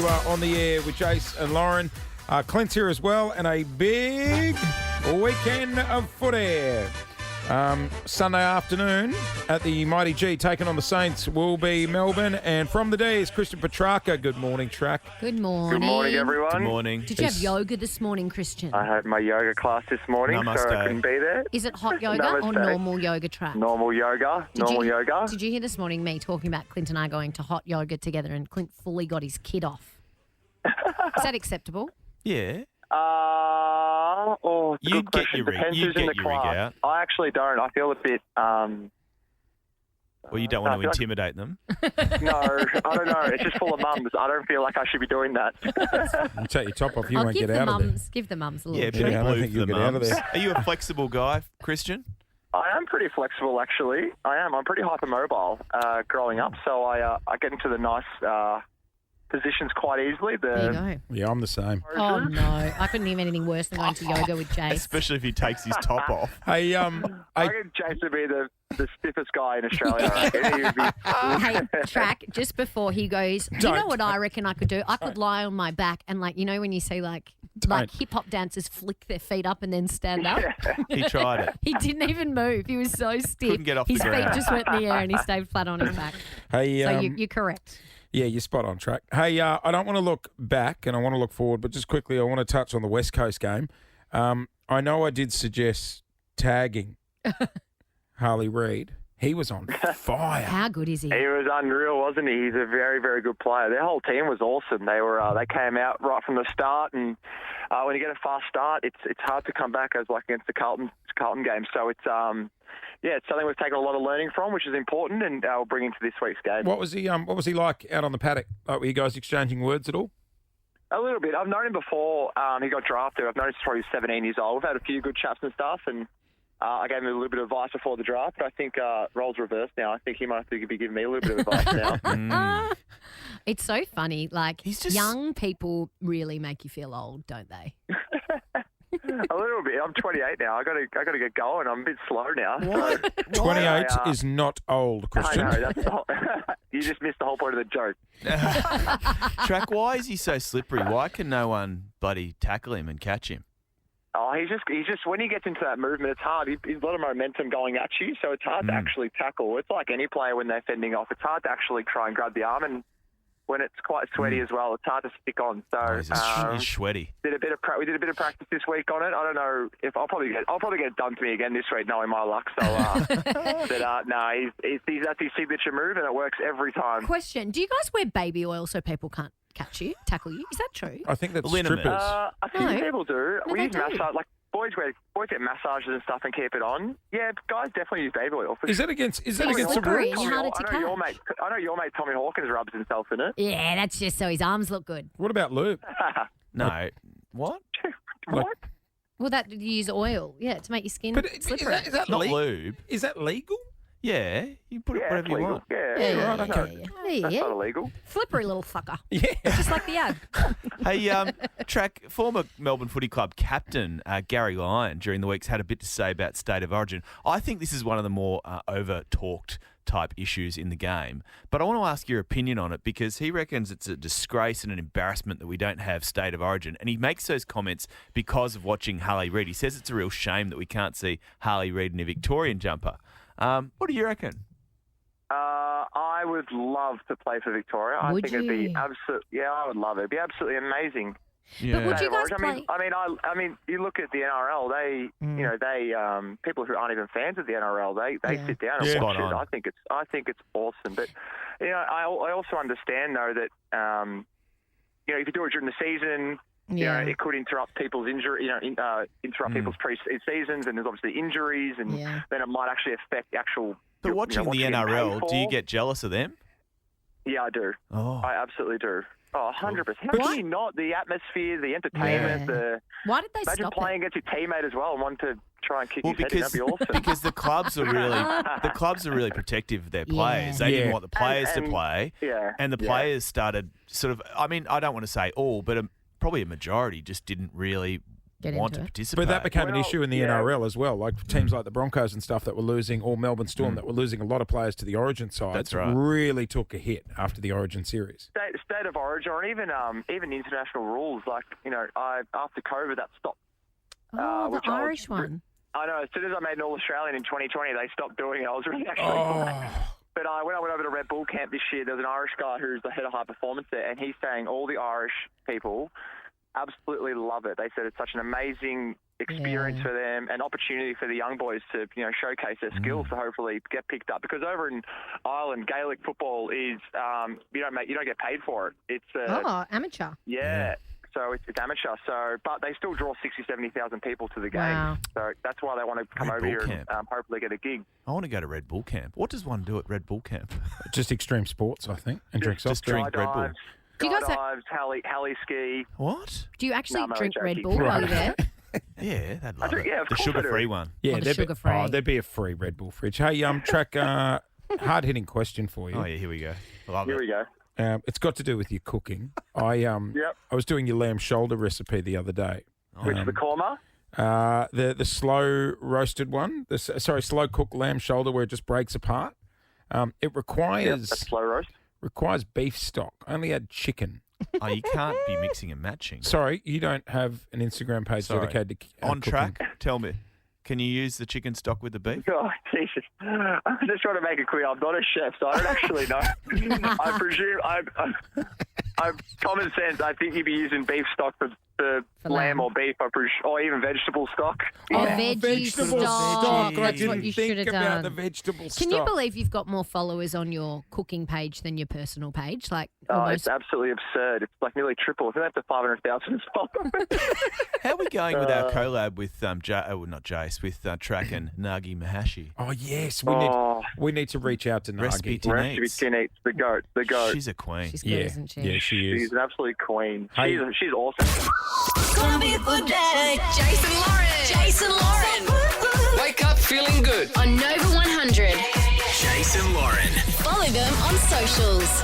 You are on the air with Jace and Lauren. Clint's here as well, and a big weekend of footy. Sunday afternoon at the Mighty G, taking on the Saints will be Melbourne. And from the D is Christian Petracca. Good morning, Track. Good morning. Good morning, everyone. Good morning. Did you have yoga this morning, Christian? I had my yoga class this morning, Namaste. so I couldn't be there. Is it hot yoga or Namaste. normal yoga, Track? Normal yoga. Did you hear this morning me talking about Clint and I going to hot yoga together, and Clint fully got his kid off? Is that acceptable? Yeah. It's a You good get question. your rig- Depends you who's get in the your rig class. out. I actually don't. I feel a bit. Well, you don't want I to feel like- intimidate them. No, I don't know. It's just full of mums. I don't feel like I should be doing that. You take your top off, you I'll won't give get the out of there. mums. Give the mums a little Yeah, treat. pretty I don't blue think for you'll the get out of mums. there. Are you a flexible guy, Christian? I am pretty flexible, actually. I am. I'm pretty hypermobile growing up, so I get into the nice positions quite easily. There you go. Yeah, I'm the same. Oh, no. I couldn't think of anything worse than going to yoga with Jace. Especially if he takes his top off. Hey, I reckon Jason would be the stiffest guy in Australia. I reckon. He would be... Hey, Track, just before he goes, do you know what I reckon I could do? I could lie on my back and, like, you know when you see, like hip-hop dancers flick their feet up and then stand up? He tried it. He didn't even move. He was so stiff. Couldn't get off his the feet ground. just went in the air and he stayed flat on his back. hey, So you're correct. yeah, you're spot on, Track. Hey, I don't want to look back and I want to look forward, but just quickly, I want to touch on the West Coast game. I know I did suggest tagging Harley Reid. He was on fire. How good is he? He was unreal, wasn't he? He's a very, very good player. Their whole team was awesome. They came out right from the start, and when you get a fast start, it's hard to come back as like against the Carlton game. So it's it's something we've taken a lot of learning from, which is important, and we'll bring into this week's game. What was he like out on the paddock? Like, were you guys exchanging words at all? A little bit. I've known him before. He got drafted. I've noticed he's probably 17 years old. We've had a few good chats and stuff, and I gave him a little bit of advice before the draft, but I think roles reversed now. I think he might have to be giving me a little bit of advice now. It's so funny. Like, He's just- young people really make you feel old, don't they? A little bit. I'm 28 now. I got to get going. I'm a bit slow now. What? 28 is not old, Christian. I know. That's the whole, you just missed the whole point of the joke. Track, why is he so slippery? Why can no one bloody tackle him and catch him? Oh, he's just when he gets into that movement, it's hard. He's a lot of momentum going at you, so it's hard to actually tackle. It's like any player when they're fending off. It's hard to actually try and grab the arm, and when it's quite sweaty as well, it's hard to stick on. So He's sweaty. we did a bit of practice this week on it. I don't know if I'll probably get it done to me again this week, knowing my luck. So, he's that's his signature move, and it works every time. Question: do you guys wear baby oil so people can't tackle you? Is that true? I think that's Liniment. strippers. I think No. people do. No, We they use do. massage, like boys get massages and stuff and keep it on. Yeah, guys definitely use baby oil. Is that against the slippery rules? and you're harder to I know your mate Tommy Hawkins rubs himself in it. Yeah, that's just so his arms look good. What about lube? No. What? What? Well, that you use oil, to make your skin But is slippery. that Not legal? lube. Is that legal? Yeah. You put it Yeah, whatever it's you legal. want. Yeah, yeah, that's yeah. not illegal. Slippery little fucker, Yeah. just like the ad. Hey, Track, former Melbourne Footy Club captain Gary Lyon during the week's had a bit to say about State of Origin. I think this is one of the more over-talked type issues in the game. But I want to ask your opinion on it because he reckons it's a disgrace and an embarrassment that we don't have State of Origin. And he makes those comments because of watching Harley Reid. He says it's a real shame that we can't see Harley Reid in a Victorian jumper. What do you reckon? I would love to play for Victoria. I Would think it'd be you? absolute. Yeah, I would love it. It'd be absolutely amazing. But would you guys I play? mean, you look at the NRL. They, people who aren't even fans of the NRL, they sit down and Yeah. watch Spot it. on. I think it's awesome. But I also understand though that if you do it during the season, it could interrupt people's injury. Interrupt people's pre-seasons, and there's obviously injuries, and then it might actually affect actual. But watching the NRL, do you get jealous of them? Yeah, I do. Oh. I absolutely do. Oh, 100%. How But can you not? The atmosphere, the entertainment, Why did they imagine stop playing against your teammate as well and want to try and kick Well, his head in. That'd be awesome. because the clubs are really protective of their players. They didn't want the players to play, and the players started sort of. I mean, I don't want to say all, but probably a majority just didn't really Get want into to it. participate. But that became an issue in the yeah. NRL as well. Like teams like the Broncos and stuff that were losing, or Melbourne Storm that were losing a lot of players to the Origin side. That's right. Really took a hit after the Origin series. State of origin, or even international rules. Like, after COVID, that stopped. Oh, the which I was Irish one. I know. As soon as I made an All-Australian in 2020, they stopped doing it. I was really actually Oh. glad. But when I went over to Red Bull camp this year, there was an Irish guy who's the head of high performance there, and he's saying all the Irish people absolutely love it. They said it's such an amazing experience for them, an opportunity for the young boys to showcase their skills to hopefully get picked up. Because over in Ireland, Gaelic football is you don't get paid for it. It's Amateur. yeah. So it's amateur. So, but they still draw 60,000, 70,000 people to the game. Wow. So that's why they want to come Red over Bull here camp. and hopefully get a gig. I want to go to Red Bull camp. What does one do at Red Bull camp? Just extreme sports, I think, and drink soft just drink drink. Red Bull. Do you guys Skydives, heli ski. What? Do you actually No, drink joking. Red Bull while you're there? Yeah, they'd love drink- it. yeah, of The course I do. sugar-free one. Yeah, the there'd be, sugar-free. there'd be a free Red Bull fridge. Hey, Track, hard-hitting question for you. Oh, yeah, here we go. Love Here it. we go. It's got to do with your cooking. I was doing your lamb shoulder recipe the other day. Which the korma? The slow roasted one. Slow cooked lamb shoulder where it just breaks apart. It requires That's slow roast. beef stock. I only had chicken. Oh, you can't be mixing and matching. Sorry, you don't have an Instagram page Sorry. dedicated to On cooking. track, tell me, can you use the chicken stock with the beef? Oh, Jesus. I'm just trying to make it clear. I'm not a chef, so I don't actually know. I presume I'm common sense. I think you'd be using beef stock for lamb or beef, or even vegetable stock. Oh, Yeah. veggie Vegetable stock. stock. I That's didn't what you should think have about done. the vegetable stock. Can you believe you've got more followers on your cooking page than your personal page? Like Oh, almost. it's absolutely absurd. It's like nearly triple. If they have to 500,000 followers. How are we going with our collab with not Jace, with Track and Nagi Mahashi? Oh yes, Oh. we need to reach out to Recipe Nagi. to Recipe needs. Tineats, the goat. She's a queen. She's good, Yeah, isn't she? yeah, she She's is. an absolute queen. Hey. She's awesome. Gonna be a good day. Jason Lauren. Wake up feeling good. On Nova 100. Jason Lauren. Follow them on socials.